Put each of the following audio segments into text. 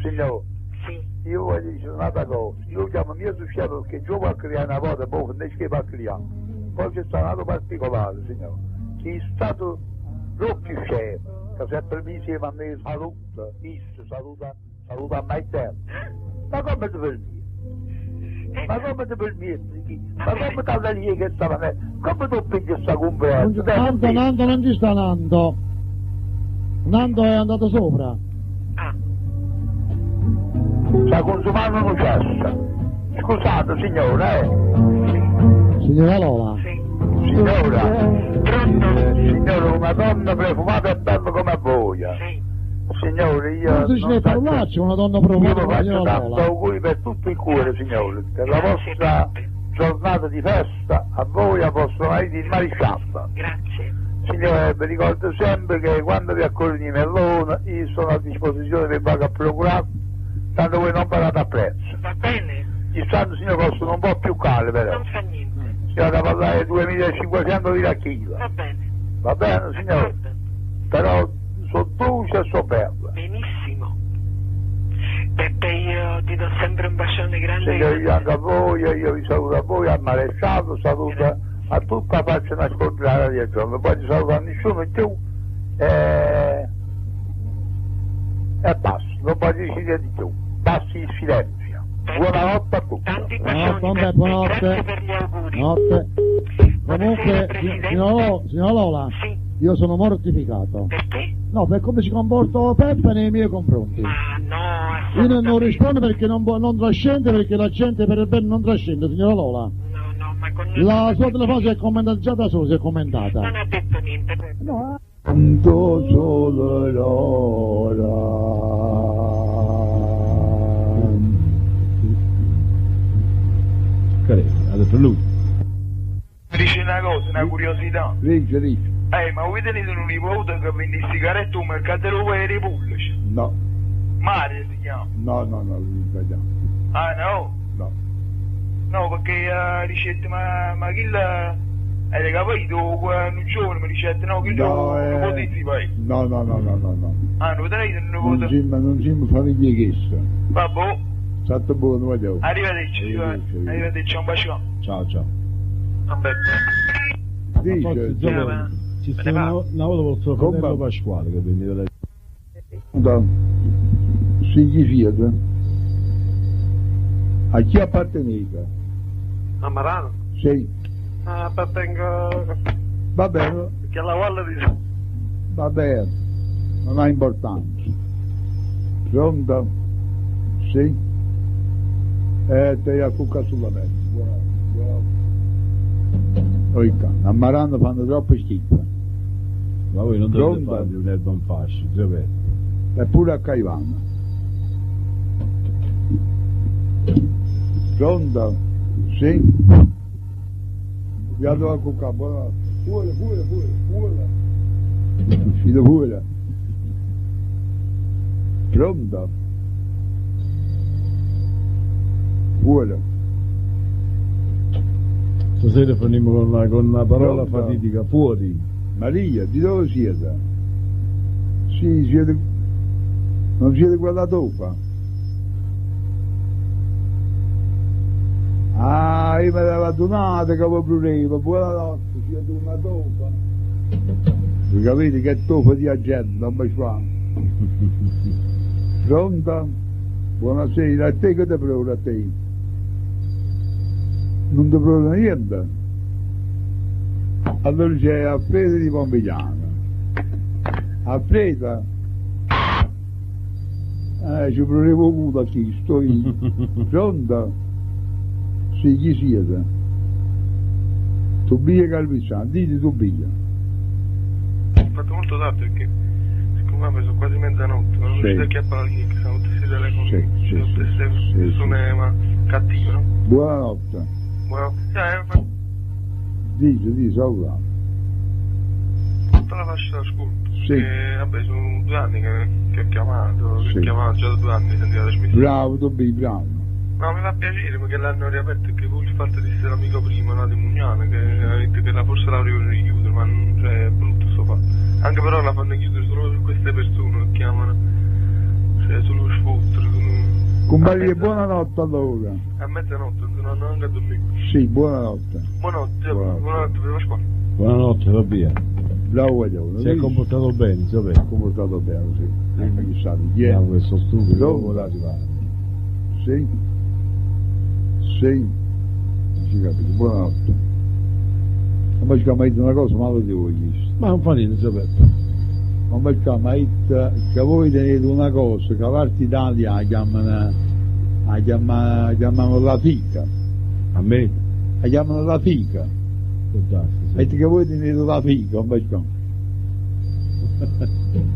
Signor, Sì. io voglio dire un'altra cosa. Io chiamo mio successo perché io voglio creare una volta, poi non è che va a creare. Poi c'è stato un altro particolare, signor, che è stato troppo scemo, che sempre mi insieme a me saluta a mai tempo. Ma come ti permetti? Ma come ti permetti? Ma come ti la lì che stava me? Come tu pigli questa conferenza? Nando non ci sta Nando. Nando è andato sopra. Sta consumando un cesso. Scusate signore, Signora Lola. Sì. Signora, Pronto? signore, una donna profumata e bella come voi. Sì. Signore, io Non si ci deve parlarci una donna io profumata vi come faccio signora tanto Lola. auguri per tutto il cuore, signore, per la vostra giornata di festa, a voi, a vostro marito il maresciallo. Grazie. Signore, vi ricordo sempre che quando vi accorri di mellone, io sono a disposizione per voi a procurare, tanto voi non pagate a prezzo. Va bene? Il santo signore costano un po' più caro però. Non fa niente. Si va da parlare di 2.500 lire a chilo. Va bene. Va bene signore? D'accordo. Però sono dolce e sono bella. Benissimo. Peppe, io ti do sempre un bacione grande. Signore, io anche a voi, io vi saluto a voi, al maresciallo, saluto a tutta la faccia nascondere di giorno, poi ti saluto a nessuno più e basta, non voglio dire di più, passi in silenzio. Buonanotte a tutti. Tanti Buonanotte, bacioni. buonanotte. Grazie per gli auguri. Notte. Buonasera, Comunque, Presidente. signora Lola, Sì. io sono mortificato. Perché? No, per come si comporta Peppe nei miei confronti. Ma no, Io non assolutamente. rispondo perché non trascende, perché la gente per il bene non trascende, signora Lola. No, no, ma con La sua telefonata si è commentata già da sola, si è commentata. non ha detto niente. No, Tanto solo l'ora. Carino, ha detto lui. Mi dice una cosa, una curiosità. Ricci. Ma voi tenete un nipote che vende sigarette un mercato dei Repubblici? No, Mario si chiama. no, sbagliamo. Ah no? No. No, perché ricette, ma chi la... Hai capito? Un giorno mi ricette, no, chi lo potete poi? No. Ah, non tenete un Non nipote? siamo famiglie chiesto. Vabbè, Stato buono, vediamo. arrivederci, arrivederci, un bacio. Ciao. Vabbè. Dice, Forse, insomma, ci sta una volta col suo Come? fratello Pasquale che vendeva la... da Sigli Fiat. A chi apparteneva? A Marano? Sì. Appartengo... Va bene, Che alla valle di... va bene, non ha importanza. Pronto? Sì? Te la cucca sulla mezza. Buono. A Marano fanno troppe schifo. Ma voi non dovete Pronto? fare di un'erba un fascio, Giovanni. Eppure a Caivano. Pronto? Sì? Vado a cucca, buono. Pure. Uscito pure. Pronto? Pure. Stasera finimo con una parola Pronto? fatidica, fuori. Maria, di dove siete? Sì, siete... Non siete quella toppa? Ah, io mi avevo donato che vi prureva, buonanotte, siete una toppa. Voi capite che toppa di agente, non mi fa. Pronta? Buonasera, a te che ti prova a te? Non ti prova niente? Allora c'è Alfredo di Pomigliano. Alfredo? Ci provevo avuto qui, sto io. Pronto? Sì, chi siete? Tobia Calvissano, dite Tobia. Ho fatto molto tardi perché siccome mi sono quasi mezzanotte, non Sì. riuscite a chiappare la linea, che siamo tutti i telefoni, Sì, tutte queste sì. persone ma cattive, no? Buonanotte. Buonanotte. Dite, salutate. Tutta la fascia d'ascolto. Sì. Vabbè, sono 2 anni che ho chiamato, Sì. che chiamavo già da 2 anni, sentite la trasmissione. Bravo, Tobia, bravo. No, mi fa piacere perché l'hanno riaperto e che pure il fatto di essere amico prima, no, di Mugnano, che ha detto che forse l'avremmo richiudere, ma non, cioè, è brutto sto fatto. Anche però la fanno chiudere solo per queste persone che chiamano. Sei solo sfottere. Compagni, buonanotte allora. A mezzanotte, non anche a dormire. Sì, buonanotte. Buonanotte, Buonanotte. buonanotte per la scuola. Buonanotte, va via. Bravo, Giovanni. Si è comportato bene, Si è comportato bene, sì. Dimmi chi sa di chi è. questo stupido. Dopo Dove la- arrivare? Sì. Sì. Si capisce, buonanotte. Ma ci ha mai detto una cosa, ma lo devo chiesto. Ma non fa niente, Giuseppe. Ma ci ha mai detto che voi tenete una cosa, che l'arte Italia la chiamano la fica. A me? La chiamano la fica. Può darsi, sì. E che voi tenete la fica, ma ci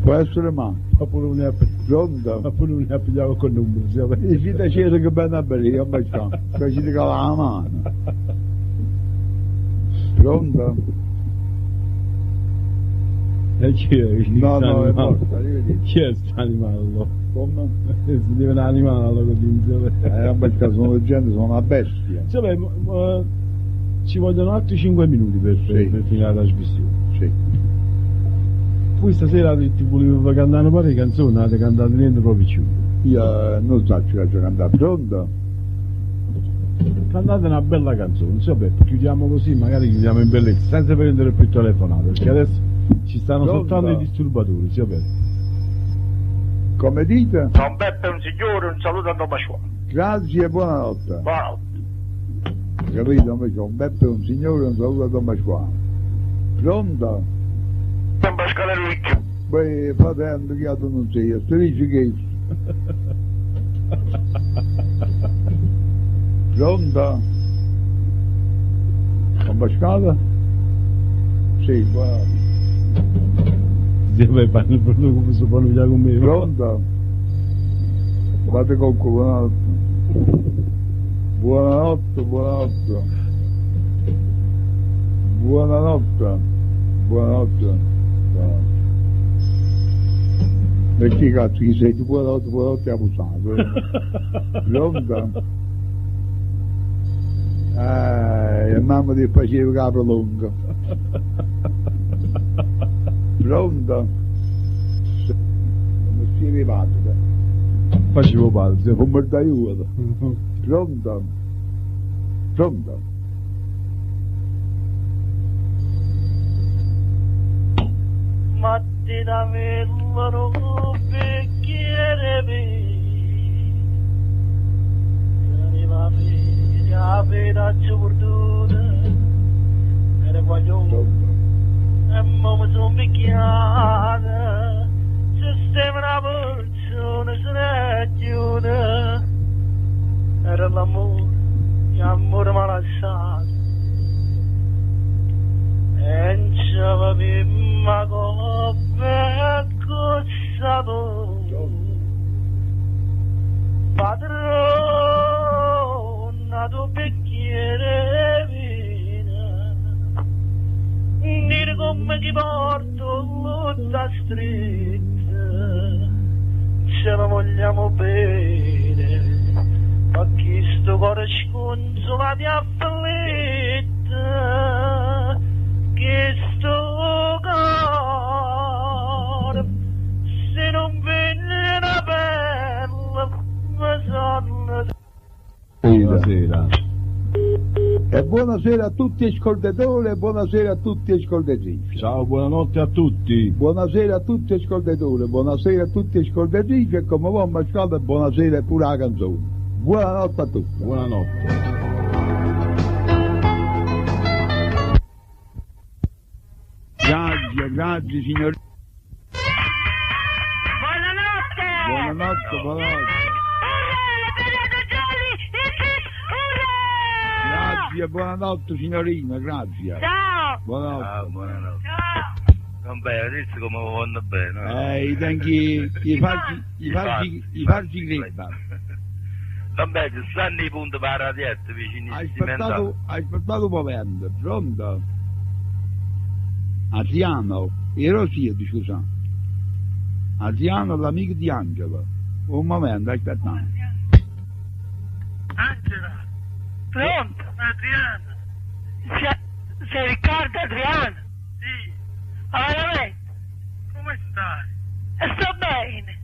può essere mai. Ma pure non ne ha Pronto? non ne ha pigliato con numero, Giuseppe. E si dice che bene a bere, ma ci che ci dica la mano. Pronto? E chi è? No, no, è Sta morto, animale? arrivederci. Chi è sto animale? Come? Si deve un animale così, Giuseppe. Un bel caso, sono gente, sono una bestia. Giuseppe, ci vogliono altri 5 minuti per finire la trasmissione. Sì. Poi stasera ti volevo cantare un po' di canzoni, non avete cantato niente proprio più. Io non so che faccio cantare. Pronto? Cantate una bella canzone, Giuseppe, chiudiamo così, magari chiudiamo in bellezza, senza prendere più telefonate, perché adesso ci stanno Pronto? soltanto i disturbatori, Giuseppe. Come dite? Don Beppe è un signore, un saluto a Don Pasquale. Grazie e buonanotte. Buonanotte. Capito? Un Beppe è un signore, un saluto a Don Pasquale. Pronto? Don Pasquale Riccio. Beh, fratello, che altro non sei, sto dici che... Pronto? Don Pasquale? Sì, buonanotte. Giuseppe, parli proprio come si può via con me. Pronto? Fate cocco, buonanotte. Buonanotte, buonanotte. Buonanotte. Buonanotte. Buonanotte. E che cazzo chi sei? Buonanotte, buonanotte abusato. Pronto? Mamma ti faceva capro lungo. Pronto? Come si arrivato? Facevo palzo. Come ti aiuto? Pronto? Pronto? Mattina mellano bicchiere la pena giornata e ne voglio e mi sono picchiata sistema una persona se ne chiude era l'amore mi ha lasciato e non c'aveva ma come cossato padrona tu bicchiere vino dire come ti porto tutta stretta ce la vogliamo bene ma chi sto cuore sconsola ti afflitta che sto cuore se non viene una bella mi sono Buonasera. E buonasera a tutti ascoltatori e buonasera a tutti ascoltatrici. Ciao, buonanotte a tutti. Buonasera a tutti ascoltatori, buonasera a tutti ascoltatrici e come va Mascalda buonasera pure la canzone. Buonanotte a tutti. Buonanotte. Grazie, grazie signori. buonanotte Buonanotte, buonanotte. Grazie, buonanotte signorina, grazie. ciao Buonanotte. Buonanotte. ciao Non bene, adesso come vanno bene. I tanchi, i farci gretta. Vabbè, ci stanno i punti per la dieta vicini Hai aspettato un momento, pronto? Adriano, ero sì, scusa. Adriano, l'amico di Angela. Un momento, aspetta. Angela pronto Adriano sei Riccardo Adriano sì veramente come stai sto bene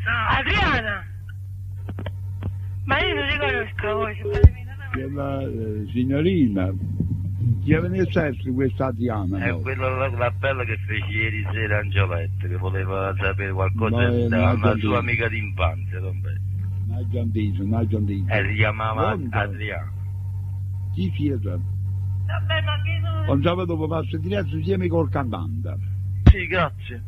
Adriana! Ma io non riconosco voi, Quella signorina, chi ve ne sa questa Adriana? È No? quella la bella che fece ieri sera Angioletto, che voleva sapere qualcosa No, da una no, sua amica d'infanzia, non beh. Non Si chiamava Pronto? Adriano. Chi siete? Vabbè, ma chi sono? Un sabato dopo passo diretto insieme col cantante. Sì, grazie.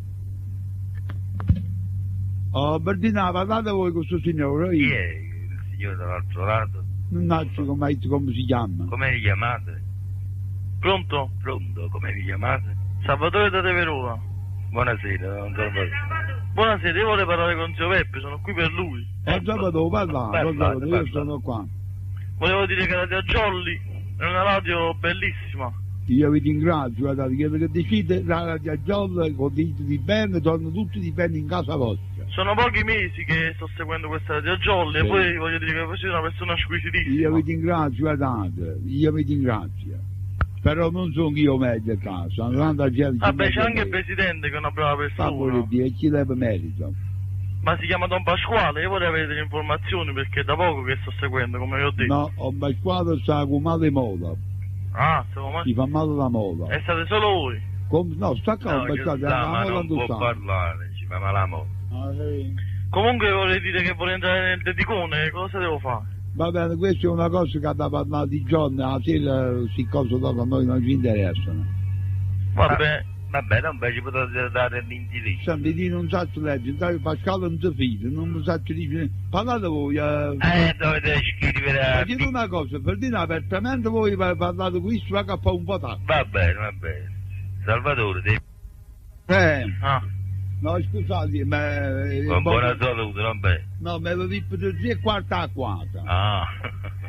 Oh, Bertina, parlate voi con questo signore? Chi è il signore dall'altro lato? Non so come si chiama. Come vi chiamate? Pronto? Pronto, come vi chiamate? Salvatore da Verona. Buonasera, non so voi. Buonasera, io volevo parlare con zio Peppe, sono qui per lui. Un sabato dopo parlare, Parlate, io parlate. sono qua. Volevo dire che Radio Jolly è una radio bellissima. Io vi ringrazio, guardate, quello che decide la Radio Gialla, con di bene, tornano tutti di bene in casa vostra. Sono pochi mesi che sto seguendo questa Radio Jolly Sì. e poi voglio dire che voi siete una persona squisitissima. Io vi ringrazio, guardate, io vi ringrazio. Però non sono io meglio a casa, sono tanta gente. Vabbè, c'è anche il presidente che è una brava persona. Vuol dire, chi deve merito? Ma si chiama Don Pasquale, io vorrei avere delle informazioni perché è da poco che sto seguendo, come vi ho detto. No, ho Pasquale sta con male mola, Ah, stiamo mai... si fa male la mola. E state solo voi? No, sta qua, No, Pasquale, io la ma mola non può sta. parlare, ci fa malamo. Comunque vorrei dire che vorrei entrare nel dedicone, cosa devo fare? Va bene, questa è una cosa che da parlare di giorno, la sera, queste cose dopo a noi non ci interessano. Vabbè, Vabbè, non ci potete dare l'indirizzo. Senti, non so leggere, Pasquale non si fida, non mi sa dire, parlate voi. Dovete scrivere Ma a... dite una cosa, per dire apertamente voi parlate questo, va che fa un po' d'acqua. Va bene, va bene. Salvatore, ah, No, scusate, ma... con buona salute, non bene. No, me lo dico per 3/4 a 4. Ah,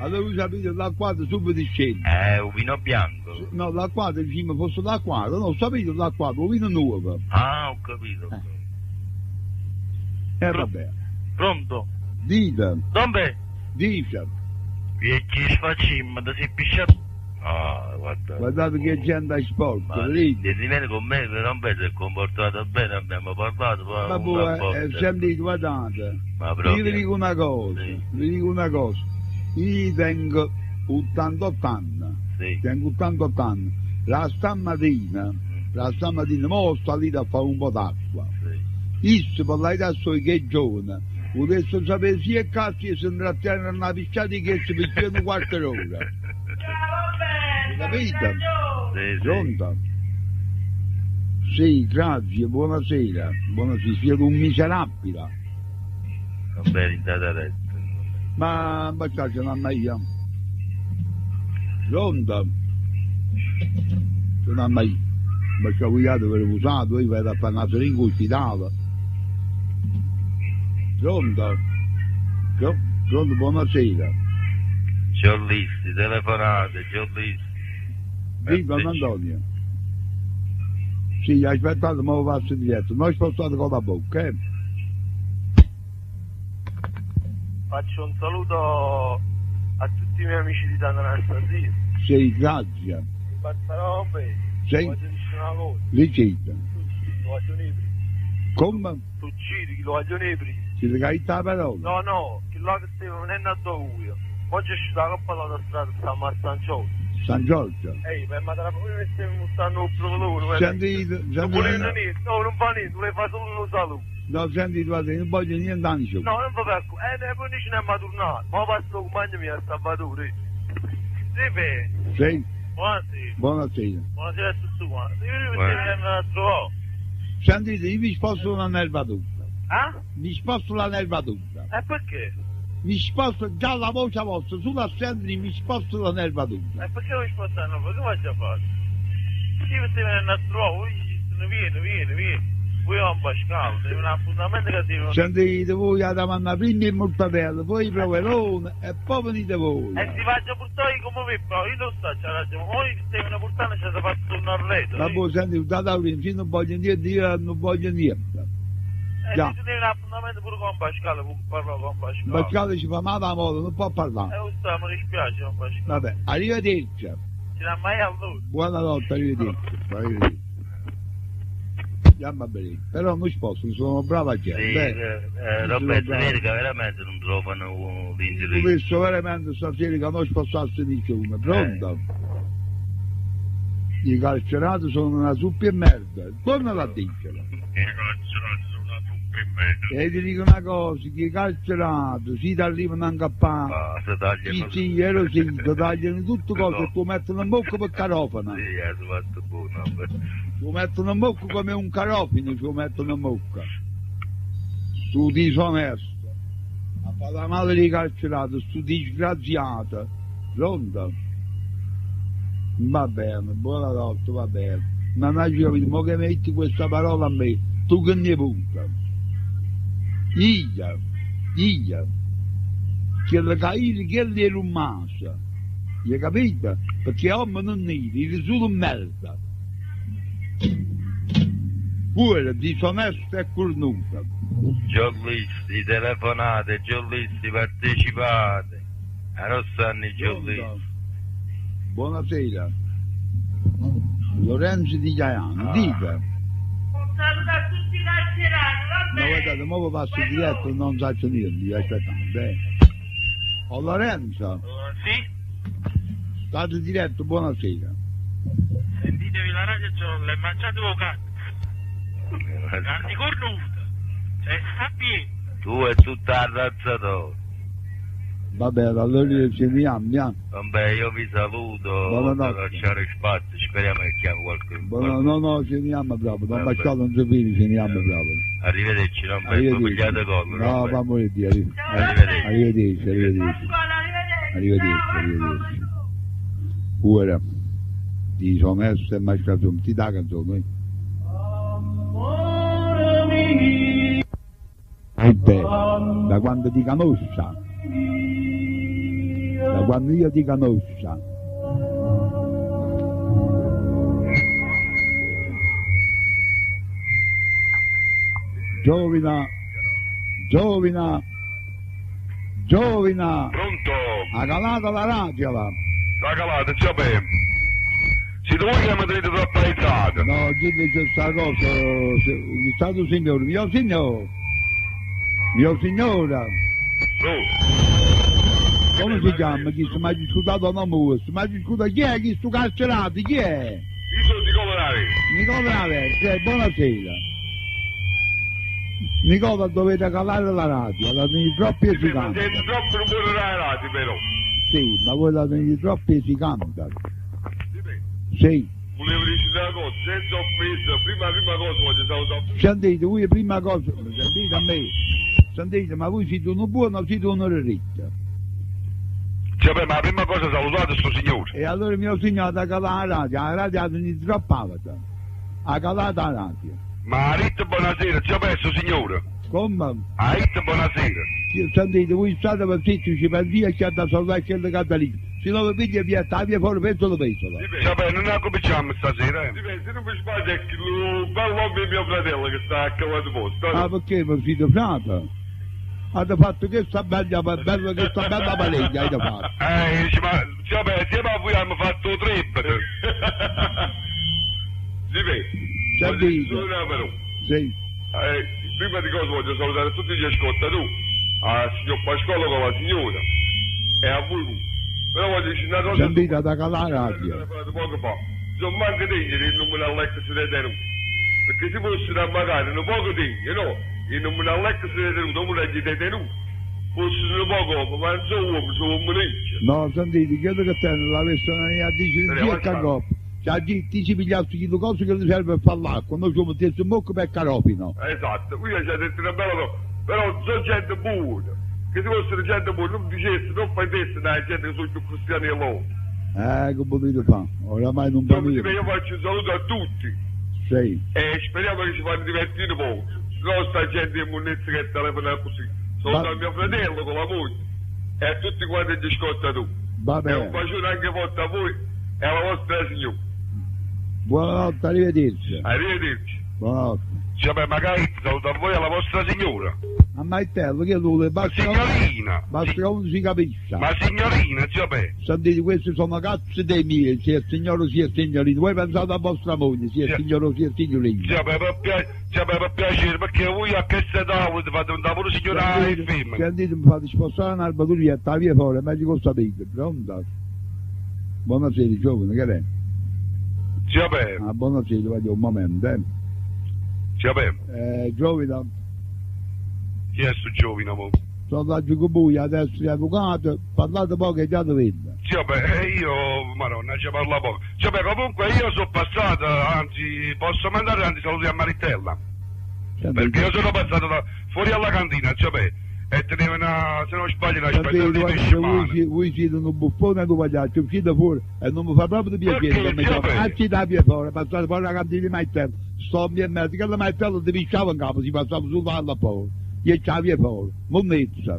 Allora voi sapete, la 4 subito scende. un vino bianco. No, la 4 diciamo fosse la 4, no, sapete la 4, un vino nuovo. Ah, ho capito. Vabbè, pronto? dite, Dove? Che ci facciamo, da si pisciato? Ah, guarda. guardate che gente sporca, Ma vedete? si viene con me, non vedo, si è comportato bene, abbiamo parlato. Ma voi, sentite, guardate, Ma io proprio. vi dico una cosa, Sì. vi dico una cosa, io tengo 88 anni, Sì. tengo 88 anni, la stamattina mo sto lì a fare un po' d'acqua, Sì. io per l'età so che è giovane, potesse sapere sia che cazzo si intrattiene una pisciata che si pisciano un quarto d'ora, capite? Sì, sì. Pronto? Sì, grazie, buonasera, buonasera, siete un miserabile, Va bene, andate a letto. ma c'è una meglio. Pronto? C'è una meglio. Ma c'è vogliato per usato, io vado a fare una seringa ospitale. Pronto? Pronto, buonasera. C'ho listi, telefonate, c'ho listi. Viva Antonio. Sì, aspettate, ma lo passo diretto. Noi spostate con la bocca, eh? Faccio un saluto a tutti i miei amici di Tana Anastasia. Sì, grazie. Però, Sì, voglio dire una cosa, ricetta. tu uccidi, lo voglio nebri. Come? Tu uccidi, lo voglio nebri. Si regaita la parola? No, che là che stiamo venendo a dove. Oggi è uscita la coppa dall'autostrada, stiamo a San Giorgio. San Giorgio. Ehi, per mandare la prima stiamo mostrando il provolone. Sentite, Non volevo niente, no, non fa niente, volevo fare solo uno saluto. no, sentite, guarda, non voglio niente anche. No, non va per culo, poi dici non è mai tornato. Ma passo il compagno mio a Salvatore. Sì, beh, Sì, buonasera. buonasera. Buonasera a tutti quanti. Io mi Buonasera. devo andare a trovare. Sentite, io vi sposto la nervatura. Ah? Vi sposto la nervatura. E perché? Mi sposto già la voce vostra, sulla sentire mi sposto la nervatura. E perché non mi spostano? Perché faccio a fare? Io mi devo andare a trovare, vieni. Voi ho un Pasquale, devi un appuntamento che devo... Sentite, voi davanti prima il mortadella, poi il provolone e poi venite voi. E si faccia portare come me, però io non sto a ragione, voi devono portare c'è da fare tornare a letto. Ma voi sentite, da Taurino, non voglio niente, io non voglio niente. E già. si devi un appuntamento pure con Pasquale, per parlare con Pasquale. Pasquale ci fa male a modo, non può parlare. Questo mi dispiace con Pasquale. Vabbè, arrivederci. Ci dà mai a lui. Buonanotte, arrivederci. Arrivederci. chiama bene. Però non sposto, sono brava a Sì, chiedere. Roberto Verica veramente non trovano l'indirizzo. Ho visto veramente stasera che non spostarsi di una, pronto? I carcerati sono una zuppa e merda, torna a dircela. I carcerati sono una zuppa e merda. E ti dico una cosa, che i carcerati si arrivano anche a pane. Se tagliano... Sì, ero sì, tagliano tutte cose e tu mettono in bocca per carofana. Sì, è fatto buono. Lo mettono in bocca come un carofino, lo mettono in bocca. Stu disonesto, a fare la madre di carcerato, stu disgraziato, pronto? Va bene, buonanotte, va bene. Ma non ci capito, ma che metti questa parola a me, tu che ne punta? Iglia, che le caire, che le rumasa, hai capito? Perché uomo non nidi, solo merda. Pure disonesto e cornuto. Giornalisti, telefonate, giornalisti, partecipate. Non sanno i giornalisti. Buonasera. Lorenzo Di Gaiano, dica. Un saluto a tutti i carcerati, va Ma bene? guardate, ora passo diretto e non faccio niente, aspettate. Oh Lorenzo, Sì? state diretto, buonasera. Sentitevi la radio, l'hai mangiato con cazzo. Grandi cornuta. Cioè, sta bene. Tu e tutta arrazzatore. Va bene, allora ci vediamo. Vabbè, io vi saluto. Buonanotte. Per lasciare spazio, speriamo che chiamo qualcuno. No, ci vediamo proprio, non Vabbè. facciamo, non si vede, ci vediamo proprio. Arrivederci, non penso pigliate collo. No, fammi dire. Arrivederci. Arrivederci. Arrivederci. Ora, disonesto e mascrato, ti dà canzone. E te, da quando ti conosca, da quando io ti conosca. Giovina, Pronto? ha calato la radio là. La calata, c'è bene. Siete voi che mi tenete troppo aizzata. No, dimmi questa cosa, un stato signore, mio signore, come si chiama? Chi si è discutato a nome? Ma discuta chi è? Chi sto carcerato? Chi è? Io sono Nicola Navi. Nicola Naversi, buonasera. Nicola, dovete calare la radio, la tenete troppo Ma esicante. siete troppo rumore radio, però. Sì, ma voi la tenete troppo esicante. Dipende. Sì. Volevo dire una cosa, senza offesa, prima cosa voglio salutare. Sentite, voi prima cosa, sentite a me, sentite, ma voi siete uno buono o siete uno ricco? Cioè, beh, ma la prima cosa salutate sto signore. E allora mio signore ha calato la radio ha tenuto troppo alta. Ha calato la radio. Ma Arit, buonasera, c'è perso signore. Come? Arit, buonasera. Sentite, voi state per zitti, per via che da salvare quello che da lì. Se non vi piglia via, via fuori pensola pensola. C'è bene, non cominciamo stasera. Se non mi sbaglio è che il bell'uomo è mio fratello che sta a cavando posto. Ah, perché mi siete frata? Avete fatto questa bella paleggia, avete fatto. Dice, ma c'è bene, insieme a voi abbiamo fatto tre. Sì, beh. Sentite. Sì. Prima di cosa voglio salutare tutti gli ascoltatori, al signor Pasquale con la signora e a voi. Però voglio dire una cosa. Sentite da calare la radio. Poco fa. Non manca degni di non me la lecca se ne denuncia. Perché se fossero a magari un poco degni, no? E non me la lecca se ne denuncia, non me la denuncia. Fossero un poco, ma non sono uomo, sono un meneccio. No, sentite, credo che tengono la persona a dire che cagò. Cioè, ti ci pigliato di cose che ti serve per fare l'acqua, noi ci mettiamo in bocca per carofino. Esatto, qui c'è detto una bella cosa, però sono gente buona, che se fossero gente buona non dicesse, non facesse da gente che sono più cristiani e loro. Che potete fare? Oramai non va bene. Io faccio un saluto a tutti Sì. e speriamo che ci fanno divertire un po', se no sta gente in monnezza che telefona così. Saluto a mio fratello con la moglie e a tutti quanti gli ascoltatori. Va E bene. un bacione anche forte a voi e alla vostra signora. Buonanotte, arrivederci. Arrivederci. Buonanotte. Vabbè, magari saluto a voi alla vostra signora. A Maitello, che lui Ma basta signorina! basta che uno si capisce. Ma signorina, vabbè! Sentite, questi sono cazzi dei miei, sia il signore sia il signorino. Voi pensate a vostra moglie, sia il Sì. signore sia il signorino. Vabbè, per piacere, perché voi a che età volete fare un lavoro signora e femmina? Sentite, mi fate spostare un'albaturietta, la via fuori, ma ci costa sapete, pronto? Buonasera, giovane, che è? Vabbè, Ah, buonasera, vado un momento, vabbè. Giovane, Chi è sto giovane, mo? sono da Giucubuia, adesso è avvocato, parlate poco e già dovete. Vabbè, io, madonna, ci parla poco. Vabbè, comunque io sono passato, anzi, posso mandare tanti saluti a Maritella. Perché io sono passato fuori alla cantina, vabbè, e tenevo una, se non sbaglio, una spesa di pesce male. Voi siete un buffone e un pagliaccio, uscite fuori e non mi fa proprio di piacere. Perché, Come vabbè? ci da via fuori, passate fuori la cantina di Maitello, sto in mezzo, che la Maitello ti pisciava in capo, si passava sul vallo a fuori, e c'è via fuori, monnezza.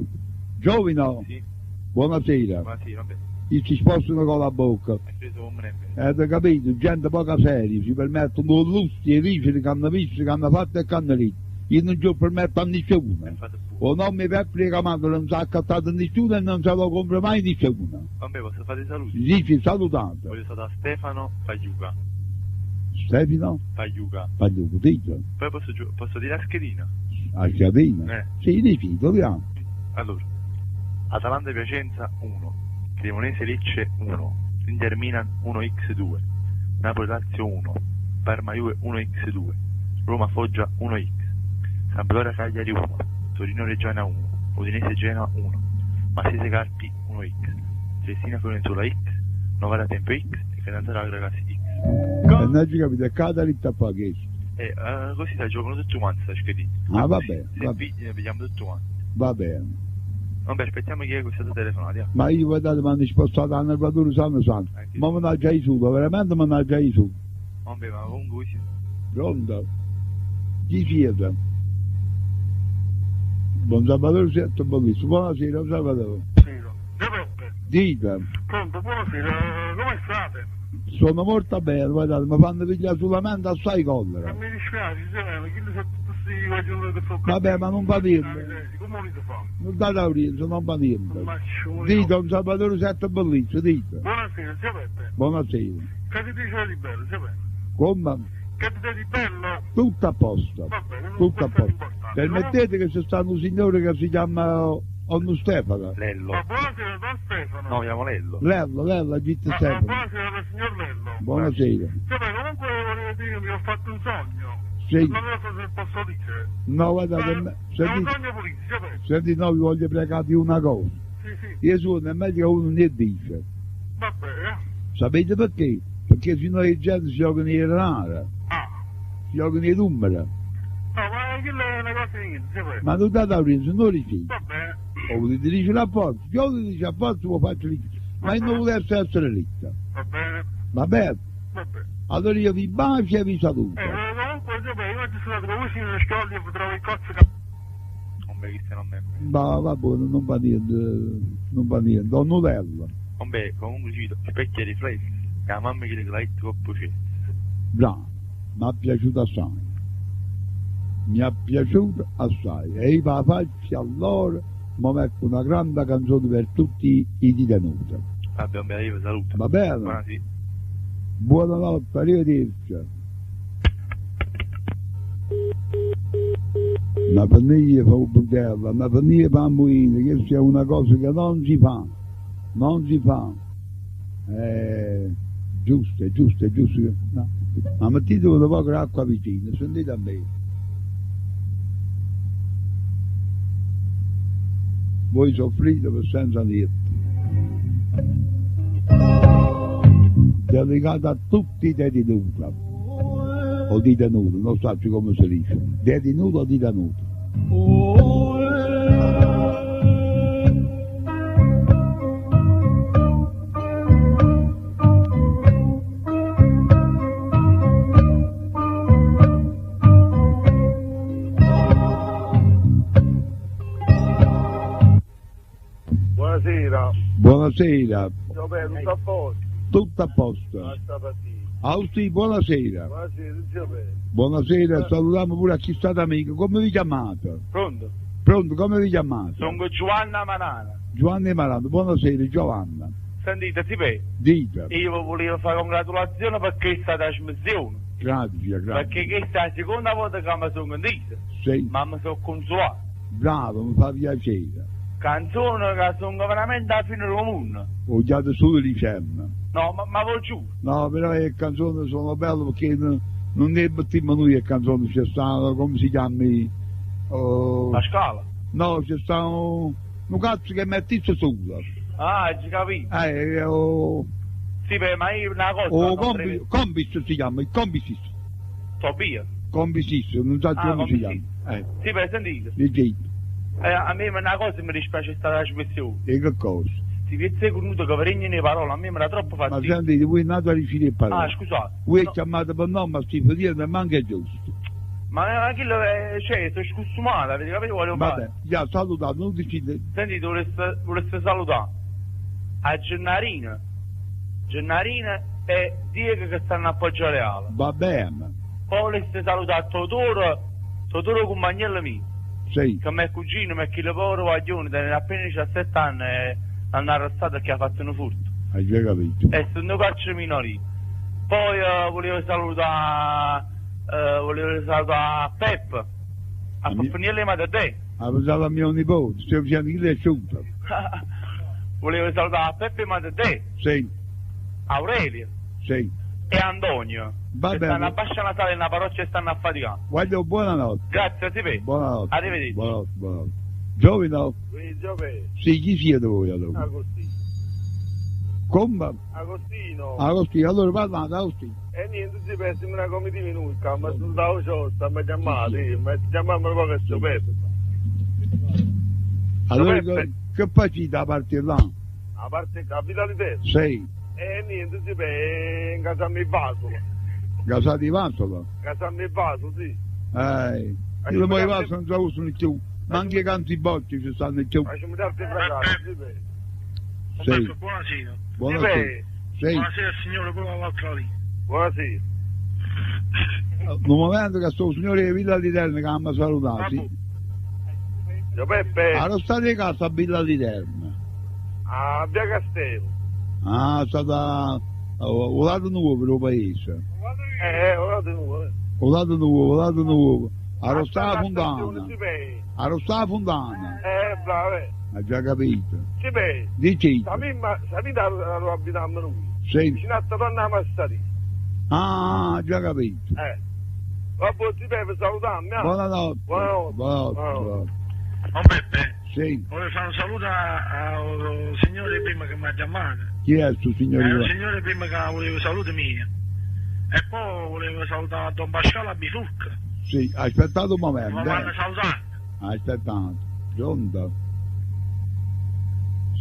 Giovino, Sì, buonasera, ma sì, vabbè, e ci spostano con la bocca. hai preso un breve. Avete capito? Gente poca seria, si permettono lussi e ricci che hanno visto, che hanno fatto e che hanno detto. Io non ci permetto a nessuno. Fate pure. O non mi replica quando non si è accattato nessuno e non se lo compra mai nessuno. Vabbè, posso fare i saluti? Dici salutate. Voglio salutare Stefano Pagliuca. Stefano? Pagliuca. Pagliuco, dice. Poi posso dire la schedina? A Sciavina? Sì, dici, dobbiamo. Allora, Atalanta Piacenza 1, Cremonese Lecce 1, Inter Milan 1x2, Napoli Lazio 1, Parma Juve 1x2, Roma Foggia 1x, Sampdoria Cagliari 1, Torino Reggiana 1, Udinese Genoa 1, Massese Carpi 1x, Cestina Fiorenzuola x, Novara Tempo x e Catanzaro Ragazzi x. E non ci capite, cada ritta fa che. E così si giocano tutti quanti sta schedina. Ah, vabbè, Se vabbè. vediamo tutti quanti. Va bene. Vabbè, aspettiamo chi è questa telefonata. Ma io guardate, mi hanno spostato a Nervatura Santo. Ma me ne già su, veramente me ne già su. Vabbè, ma comunque sì. Pronto? Chi siete? Buon Salvatore, siete bellissimo. Buonasera, Salvatore. Giuseppe, Dite, pronto, buonasera, come state? sono molto bene, guardate, mi fanno pigliare sulla mente assai collera. Mi dispiace, Giuseppe, chi sono tutti questi guaglioni che sono Vabbè, ma non fa niente. Come volete fare? Non date audienza, non fa niente. Ma Dite, un Salvatore, siete bellissimo, dite. buonasera, Giuseppe, Buonasera. che ti dice di bello, Giuseppe? Come? Che ti dice di bello? Tutto a posto. Va bene, Tutto a questo è posto. l'importante. Permettete che c'è stato un signore che si chiama Onno Stefano. Lello. Ma buonasera, Don Stefano. No, chiamo Lello. Lella, Gitte Ma Stefano. buonasera, signor Lello. Buonasera. Giuseppe, comunque volevo dire che ho fatto un sogno. Sì. Non so se posso dire. No, guardate, È un sogno pulito, Giuseppe. senti, no, vi voglio pregare di una cosa. Sì, sì, Gesù non è meglio che uno ne dice. va bene. Sapete perché? Perché se noi gente si giocano in rare, Ah, si giocano in numeri. no, ma quella è una cosa di niente, Giuseppe. Ma non date audienza, non rifiuti. Va bene. O volete dire la forza, io lo dice a forza lo faccio lì. Ma io non volesse essere ricca. Va bene. Va bene? Va bene. Allora io vi bacio e vi saluto. Comunque, Giuseppe, io oggi sono andato così nelle scuole e trovo il cozzo che... Vabbè, chi se non è. Ma va buono, non va niente, non va niente, ho nudello. Vabbè, comunque ci vedo specchi e riflessi. Che la mamma che le l'ha detto troppo c'è. Bravo, mi è piaciuto assai. Mi è piaciuto assai. E io la faccio allora, mi metto una grande canzone per tutti i detenuti. Vabbè, io vi saluto. Va bene? Buonasera. Buonanotte, arrivederci. Una famiglia fa un bordello, una famiglia fa un mulino, che sia una cosa che non si fa, non si fa. Giusto, giusto, giusto. No. Ma mettete un po' d'acqua vicino, sentite a me. Voi soffrite per senza niente. Dedicato a tutti i detenuti, o detenuti, non so come si dice, detenuto o detenuto. Buonasera. Buonasera, Tutto a posto? tutto a posto. Basta partire. Austi, buonasera. Buonasera, zio Peppe. Buonasera, salutiamo pure a chi state amico. Come vi chiamate? Pronto? Pronto, come vi chiamate? Sono Giovanna Manana. Giovanni Marano, buonasera Giovanna. Sentite, Tipe, Dite, io volevo fare congratulazioni per questa trasmissione. grazie, Perché grazie. questa è la seconda volta che mi sono condita. Sì, Ma mi sono consolato. bravo, mi fa piacere. Canzoni che sono veramente alla fine del mondo. Ho già solo di cena. No, ma lo giuro. No, però le canzoni sono belle perché non ne battiamo noi le canzoni, c'è stato, come si chiama? Oh, La scala. no, c'è stato un cazzo che mettisse solo. Ah, ci capito. Sì, beh, ma io una cosa... Combis si chiama, il combisis. Tobia. Combisis, non so come si chiama. Sì, beh, sentite. Leggete. A me una cosa mi dispiace questa trasmissione. E che cosa? Si vede venuto che verregnano le parole, a me mi era troppo Ma fastidio. sentite, voi andate a riuscire a parlare. Ah, scusate. Voi No. chiamate per nome, ma si può dire, ma anche è giusto. Ma quello è... cioè, sono scusumato, avete capito quale Vabbè, già salutato, non decide. Sentite, voleste salutare a Gennarina. Gennarina e Diego che stanno a Poggio Reale. Va bene, Poi voleste salutare Totoro Compagnello mio, sì. che è cugino, ma che lavora guaglione, da appena 17 anni e l'hanno arrestato perché ha fatto un furto. Hai già capito. E sono carcere minorili. Poi volevo salutare Pep, a Pampaniello e Matadè. Ha pensato a mio nipote, stiamo dicendo che lei è asciutta. Volevo salutare Peppe e Matadè, Sì, Aurelio sì. e Antonio, Va che bene. stanno a Bascia Natale nella parrocchia e stanno a faticare. Guarda, buonanotte. Grazie a te. Buonanotte. Arrivederci. Buonanotte, buonanotte. Giovino? Sì, zio Peppe. Sì, chi siete voi allora? Agostino. Come? Agostino. Agostino, allora parlate, Agostino. E niente, zio Peppe, siamo una comitiva minuta, ma sul tavolo c'ho, mi chiamate, mi chiamavano proprio zio Peppe. Allora, Peppe. che facite a partire là? A parte capitalità. Sì, E niente, zio Peppe, in casa mi vaso. Casa di Vasola. Casa mi vaso, sì. Io poi Vaso non si usano più, ma anche i canti bocci ci stanno più. Facciamo darti fragare, zio Peppe. Sì, Buonasera. buonasera. Peppe, Sì, Buonasera signore, quello all'altra lì. buonasera. nel momento che sto signore di Villa di Terme che mi ha salutati, Zio Peppe, ero stato in casa a Villa di Terme. a Via Castello. Ah, è stata un lato nuovo per il paese. Ora di nuovo. Un lato nuovo. Ero stato a Fontana. Fontana. Ero stato a Fontana. Bravo. Ha già capito. Zio Peppe, Dici? sapete dove abitiamo noi? Sì. Vicino a Tonna Massari. Ah, già capito. Vabbè, zio Peppe, salutiamo. Buonanotte. Buonanotte. Buonanotte. Oh Peppe, Sì. volevo fare un saluto al signore prima che mi ha chiamato. Chi è il suo Il signore? signore prima che volevo saluto mio. E poi volevo salutare Don Pasquale a Bifurca. Sì, aspettate un momento. Ma vanno salutare. Aspettate. Pronto?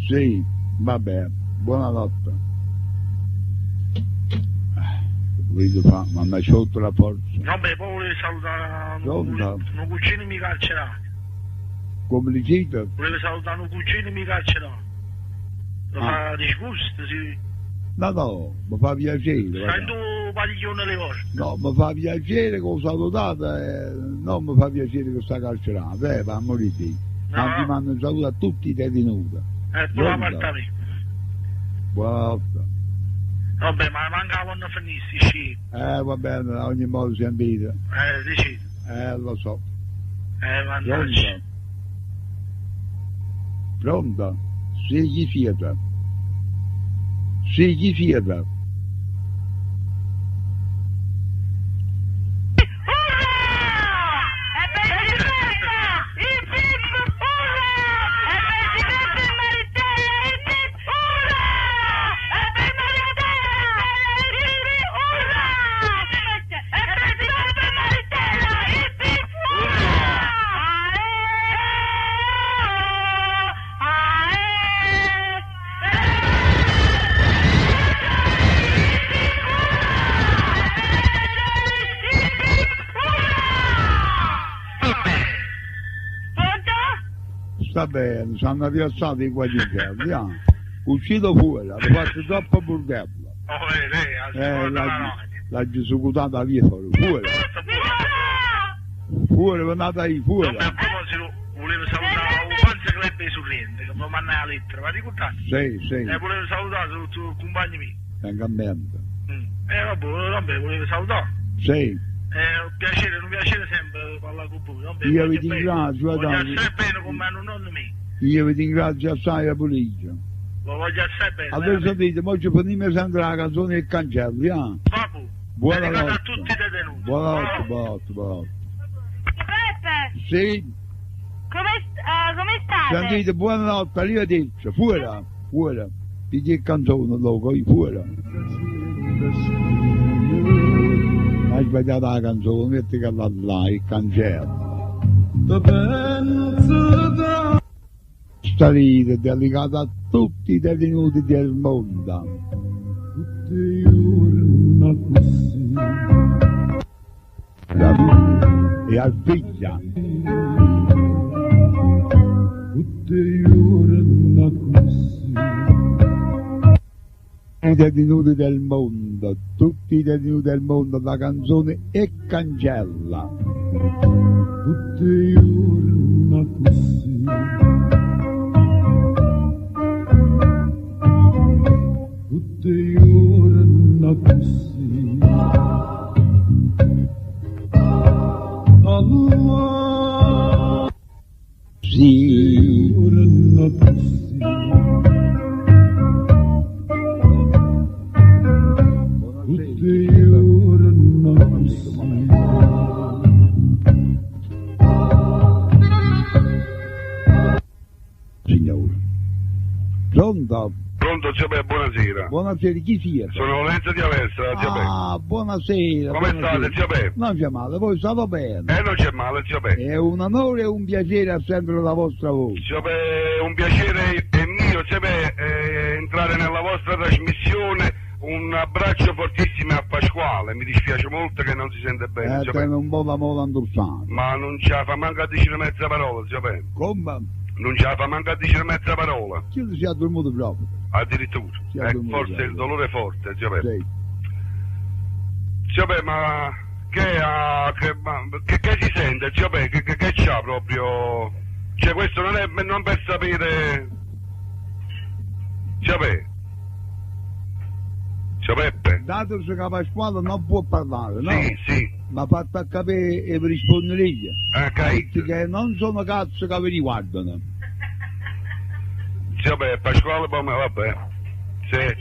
Sì, va bene. Buonanotte. Voglio fare, ma mi ha sciolto la forza. Vabbè, poi volevo salutare Pronto? un cugino mio carcerato. Come dicete? Volevo salutare un cugino mio carcerato. Lo fa disgusto, sì. No, mi fa piacere. Stai guarda. tu padiglione le volte. No, mi fa piacere che ho salutato e non mi fa piacere che sta carcerato, va a morire. No. Anzi, mi hanno salutato a tutti i detenuti. Poi l'appartamento. Buonanotte. Vabbè, ma manca quando finissi, sì. Va bene, a ogni modo sentite. Decidi. Lo so. Mannaggia. Pronto? Sì, chi siete? Sì, chi siete? Sta bene, sono rialzati i quadricelli, uscito fuori, hanno fatto troppo burghella. Lei, la, La gesugutata via fuori, fuori. Fuori, andate ahí, fuori. Vabbè, a proposito, volevo salutare un fan club di Sorrente, che mi manda la lettera, ma ricordate? Sì. Volevo salutare tutti i compagni miei. Francamente. Vabbè, volevo salutare. Sì. Un piacere sempre parlare con voi. Io vi ringrazio, voglio assai bene come hanno nonno mio. Io vi ringrazio assai a politica. Lo voglio assai bene. Allora sentite, oggi finimo sempre la canzone del cancello, Vabbè. Buonanotte. A tutti i detenuti. Buonanotte. Peppe, Sì, come state? sentite, buonanotte, arrivederci, fuori. Di che canzone, loco, fuori. Hai sbagliato la canzone, metti che là, il cancello. Sta ride è dedicata a tutti i detenuti del mondo. E al figlia. I detenuti del mondo, tutti i detenuti del mondo, la canzone è cancella. Tutti giorni così. Tutti giorni così. Allah. Sì. Giorni così. Signore. Pronto? Pronto, Giappè, buonasera. Buonasera, chi siete? Sono Lorenzo di Aversa, Giappè. Ah, buonasera. Come state, Giappè? Non c'è male, voi state bene. Non c'è male, Giappè. È un onore e un piacere sentire la vostra voce. Giappè, un piacere è mio, Giappè, entrare nella vostra trasmissione. Un abbraccio fortissimo a Pasquale, mi dispiace molto che non si sente bene. Tiene un po' la mola andursana. Ma non ce la fa manca a dire mezza parola, Giappè. Come? Non ce la fa manca a dire mezza parola. Chi si è dormito proprio? Addirittura. Forse il dolore è forte, Giappè. Sì. Giappè, ma che si sente, Giappè? Che c'ha proprio? Cioè questo non per sapere. Giappè. Peppe. Dato che Pasquale non può parlare, no? Sì. Ma fatto a capire e vi rispondere io. Che non sono cazzo che vi riguardano. Vabbè, Pasquale, vabbè. Se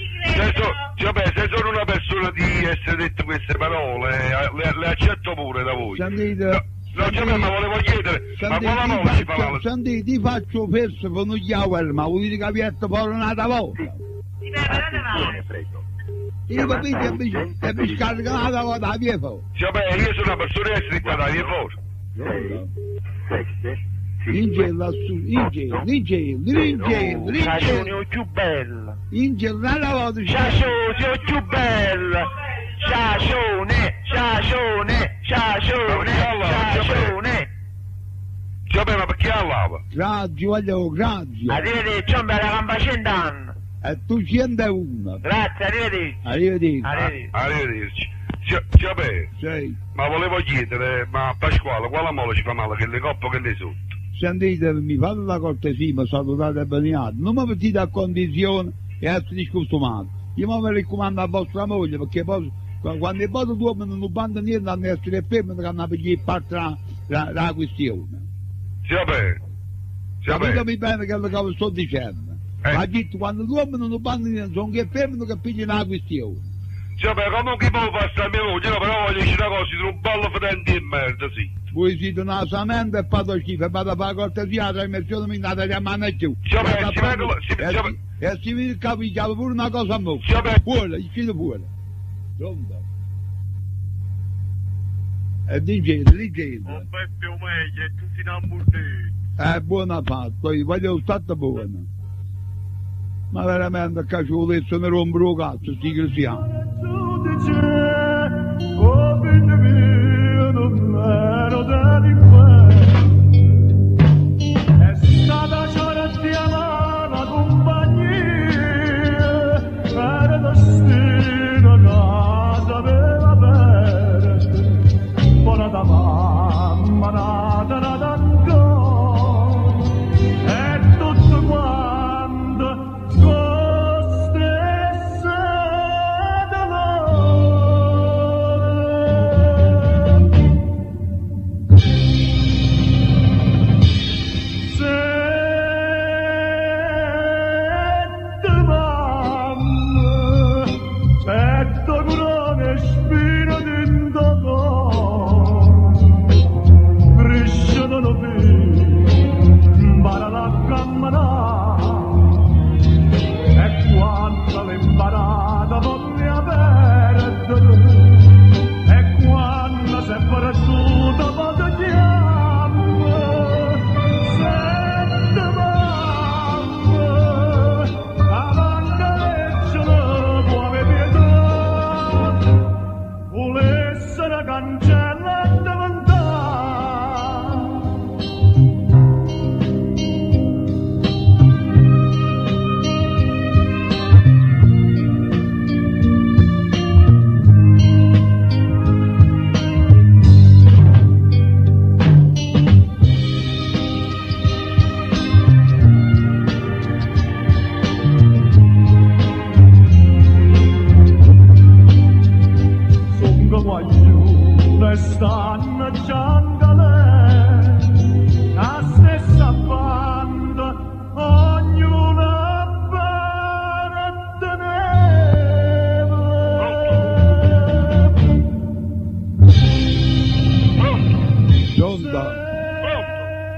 sono una persona di essere detto queste parole, le accetto pure da voi. Sentite, ma volevo chiedere, ma quale modo si fa male? Sentite, ti faccio fesso con un chiavello, ma vuol dire che aperto fuori un'altra volta. Io capito, e mi scarica una volta a via fuori. Vabbè, io sono una persona che è scritta da via fuori. In gelo lassù, in gelo. Ciacione più bella. In gelo, una volta. Ciacione più bella. Ciacione. Vabbè, ma perché allava? Grazie. Arrivederci, un bel gamba 100 anni. E tu 101. Grazie, Arrivederci. Vabbè. Sì. Ma volevo chiedere, ma Pasquale, quale mola ci fa male? Che le coppe che le sotto? Sentite, mi fate la cortesia, mi salutate e beniate. Non mi mettete a condizione e essere discostumati. Io mi raccomando a vostra moglie, perché poi, quando i vostri uomini non vanno niente, hanno essere fermi che hanno perché parte la questione. Vabbè. Capitemi bene che vi sto dicendo. Ma detto, quando gli uomini non vanno niente, sono che fermano che pigliano la questione. Vabbè, comunque poi passa a mia moglie, no, però voglio dire una cosa, siete un ballo fedente di merda, sì. Voi siete una samenta e fate schifo, e vado a fare cortesia, la trasmissione mi date a mano e giù. E si mi capisce pure una cosa a me. Fuori, uscite fuori. Pronto? E dice. Peppe o meglio, tutti innamorati. Buona fatto, io voglio stato buono. Ma veramente che ci volesse ne rompere il cazzo, sti cristiani. È stata cioretta la compagnia, era destino che sapeva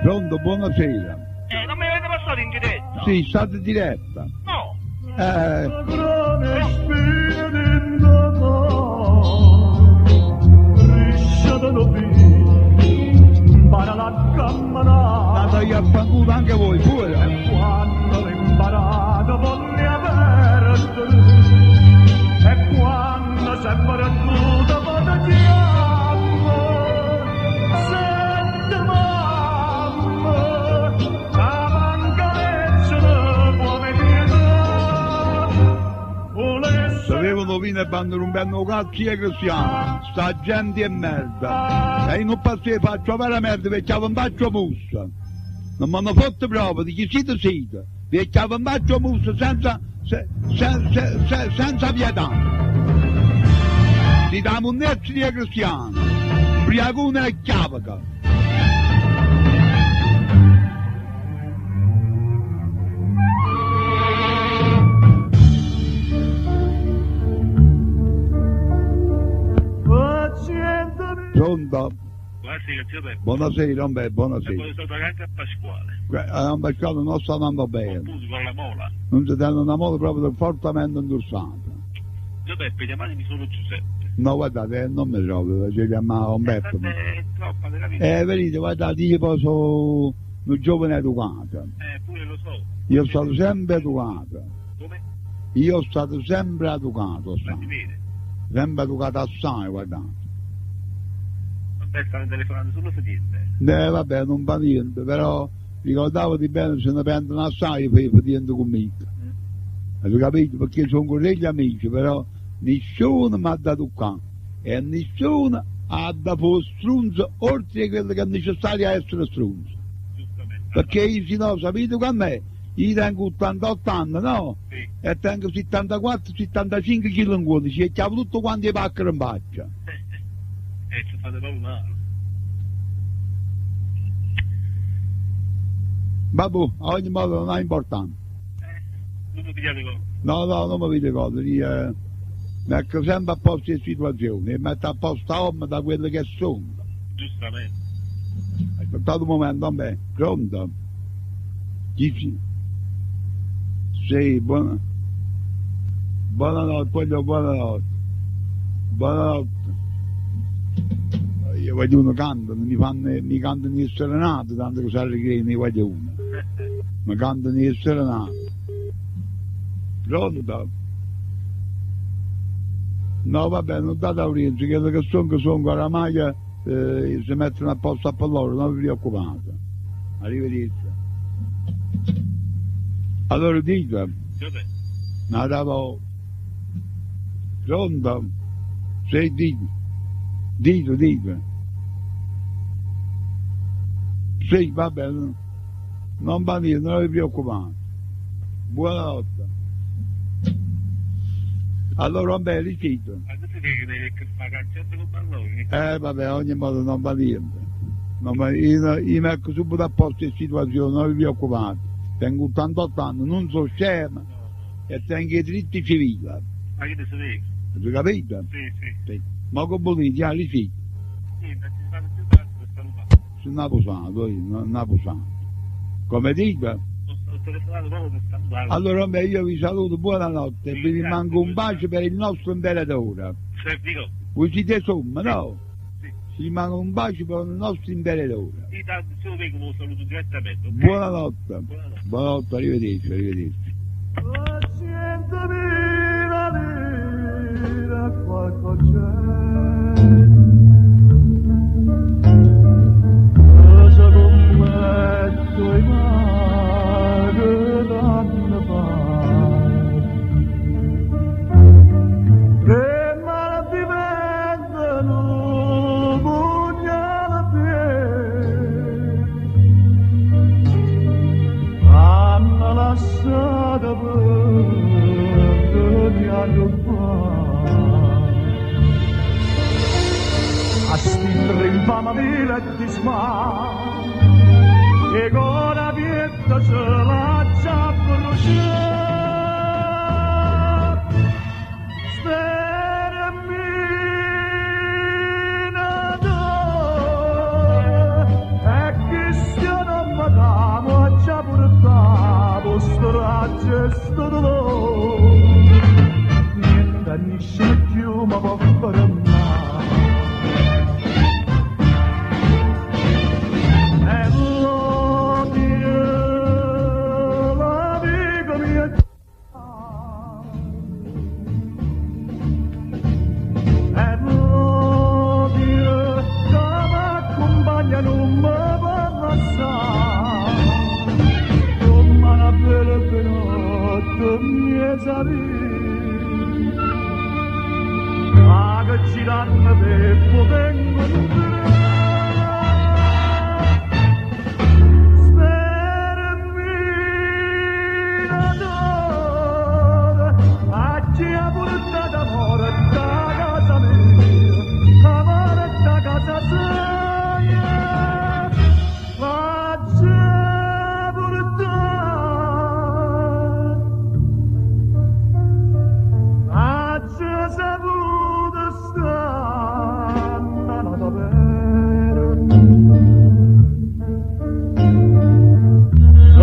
Pronto, buonasera. Non mi avete passato in diretta? Sì, state diretta. No. Andate a fanculo anche voi, pure. Quando l'imparato voglio perdere e quando sempre tutto proteggiamo senti mamma la mancanza non può venire Sapevano vino e vanno rompendo cazzi e cristiani, sta gente è merda. E io non posso faccio vera merda perché non faccio mussa. Non mi hanno fatto prova di chi siete, perché non faccio mussa senza pietà. Si dà munnezza di cristiani, briagone e chiavaca. Pronto? Buonasera, zio Peppe. Buonasera, buonasera. E poi sono anche a Pasquale. A Pasquale non sta andando bene. Appunto con la mola. Non si danno una mola proprio fortemente indossata. Zio Peppe, chiamatemi solo Giuseppe. No, guardate, non mi trovo, ci chiamava Umberto. È troppa della vita. Vedete, guardate, io poi sono un giovane educato. Pure lo so. Io sono stato sempre educato. Come? Io sono stato sempre educato, Ma si vede. sempre educato assai, guardate. Stanno telefonando sullo sedente. Vabbè, non fa niente, però ricordavo di bene se ne prendono assai per niente conmigo. Hai capito? Perché sono con degli amici, però nessuno mi ha dato qua e nessuno ha dato strunzo oltre quello che è necessario essere strunzo. Perché io se no, sapete con me? Io tengo 88 anni, no? Sì. E tengo 74-75 kg in cuore, ci chiamo tutto quanto i paccheri in faccia. Ci fate proprio male. Vabbè, a ogni modo non ha importanza. Non mi pigliate cosa. No, non mi vede cosa, io metto sempre a posto le situazioni e metto a posto l'uomo da quelle che sono. Giustamente. Aspettate un momento, vabbè, pronto? Dici? Sì, buonanotte, buonanotte. Buonanotte. Io voglio uno canta, mi cantano le serenate, tanto che sai che ne voglio uno. Mi cantano le serenate. Pronto? No, vabbè, non date audienza, che sono con la maglia si mettono a posto per loro, non vi preoccupate. Arrivederci. Allora dite, nada volta. Pronto? Sì, dite. Sì, va bene, non va niente, non vi preoccupate. Buonanotte. Allora, vabbè, riceto. Ma tu devi che fa canzone con palloni? Vabbè, ogni modo non va niente. Io metto subito a posto le situazioni, non vi preoccupate. Tengo 88 anni, non sono scema e tengo i diritti civili. Ma che te sapevi? Avete capito? Sì. Ma che volete, riceto. Sì, ma ci fanno più tardi per salutare. Non ha posato. Come dite? Ho telefonato proprio per salutare. Allora vabbè, io vi saluto, buonanotte e vi rimango un bacio per il nostro imperatore. Servirò. Voi siete somma, no? Sì. Ci rimango un bacio per il nostro imperatore. Sì, tanto se lo vedo lo saluto direttamente. Okay? Buonanotte. Buonanotte, arrivederci. Cosa commetto i mari danno fare che mal diventano pugnali hanno lasciato per mi arrubbare a stindere infama vile di smar che con la vita se la già bruciata sterminata e chi stiano gesto dolore, niente nisce più ma può fare male. E l'odio, l'amico mio, e l'odio che m'accompagna non mi può lasciare. Una bella notte mi salì, ma che ci danno per poter incontrare. Sperami d'amore, a chi ha portato amore da casa mia, amore da casa sua, ma c'è portato.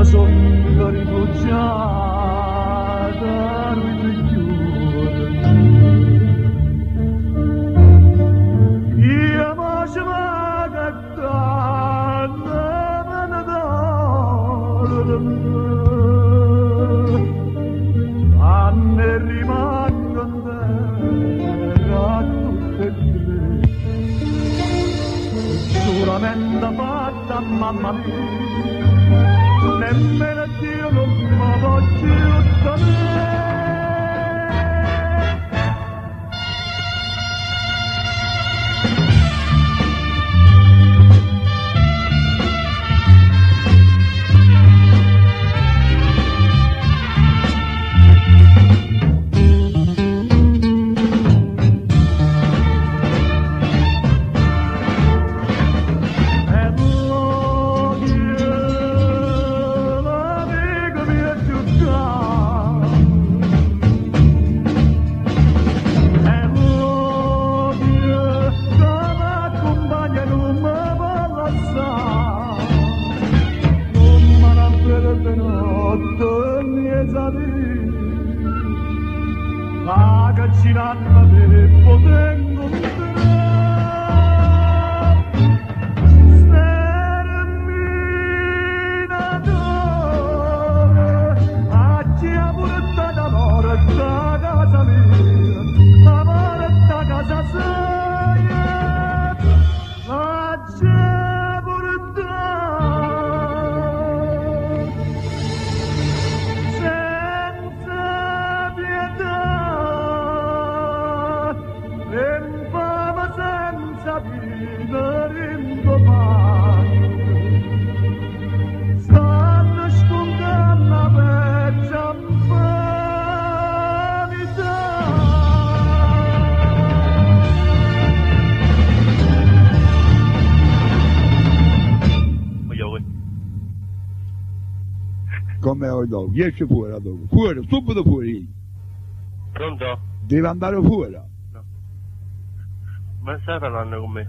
Sono rifugiata io ma ci vado a me rimangono a tutte e tre giuramento fatta mamma mia. Nemmeno Dio non mi voglio da me. Vagaccinando per poter incontrare. Sperami d'amore, a chi ha portato amore da casa mia, amore da casa sua, ma c'è portato. Senza pietà, senza vivere in domani, stanno scontando la vecchia vanità. Come ho dopo? Esci fuori dopo. Fuori, subito fuori. Pronto? Devi andare fuori. Ma stai parlando con me?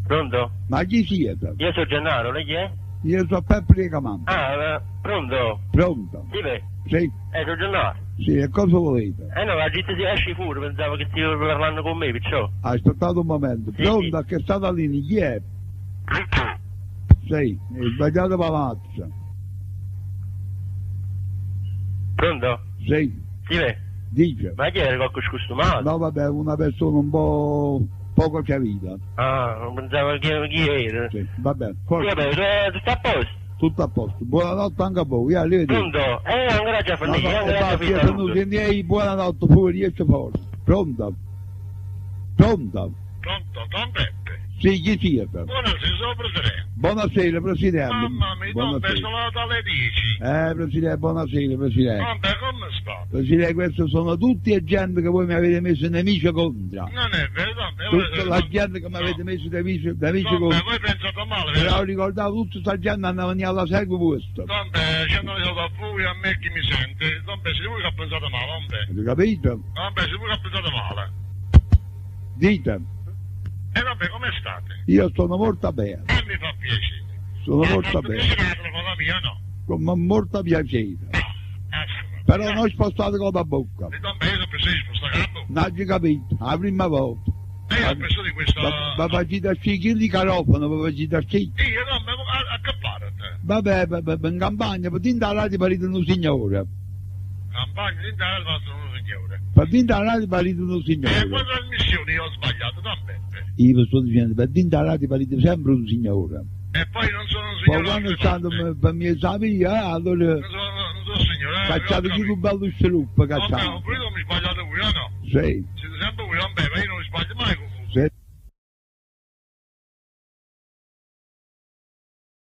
Pronto? Ma chi siete? Io sono Gennaro, lei chi è? Io sono Peppe Ricamante. Pronto? Pronto? Sì, beh. Sì. Sono Gennaro. Sì, e cosa volete? No, la gente si esce fuori, pensavo che stivi parlando con me, perciò. Aspettate un momento. Sì, Pronto, sì. che state lì, chi è? Sì, è sbagliato palazzo. Pronto? Sì. Sì, beh. Dice. Ma chi era qualche scostumato? No, vabbè, una persona un po' poco chiarita. Ah, non pensavo chi era. Sì, vabbè. Sì, Forza. vabbè, tutto a posto. Tutto a posto. Buonanotte anche a voi, arrivederci. Pronto? Ancora già finito, ancora già sono miei, buonanotte, fuori, riesce forza. Pronto? Pronto? Pronto, Don Peppe? Sì, chi siete? Buonasera, sono Presidente. Buonasera, Presidente. Mamma mia, Don Peppe, sono alle 10. Presidente, buonasera, Presidente. Don Peppe, come sta? Presidente, questi sono tutti e gente che voi mi avete messo nemici contro. Non è vero, Don Peppe. Tutta la gente che mi avete messo nemici Don Peppe, contro. voi pensate male, Però vero? ricordavo tutta questa gente andava alla segue vostra. Don Peppe, se non io da voi a me chi mi sente, Don Peppe, se voi che ha pensato male, Don Peppe. Avete capito? Don Peppe, se voi che ha pensato male. Dite, Don Peppe, come state? io sono molto bene. Mi fa piacere. Sono molto bene. Piacere la telefonia mia, no? Con molto piacere. Assolutamente. Però non spostato con la bocca. E non vedo per sei spostato. Non hai capito, la prima volta. Io penso di questo... Ma facci da chili di carofono, ma facci da chili. Io non mi a cappare te. Vabbè, in campagna, per dire la radio parite un signore. Campagna di Italia fatto un signore. Per dire la radio parite un signore. E quante trasmissioni ho sbagliato, non io vi sto dicendo, per dire la radio parite sempre un signore. E poi non sono un signore. Poi quando stanno per mia famiglia, allora... Non sono signore. Cacciate tutto un bello sviluppo, cacciate. Ok, ho capito, mi sbagliate pure, no? Sì.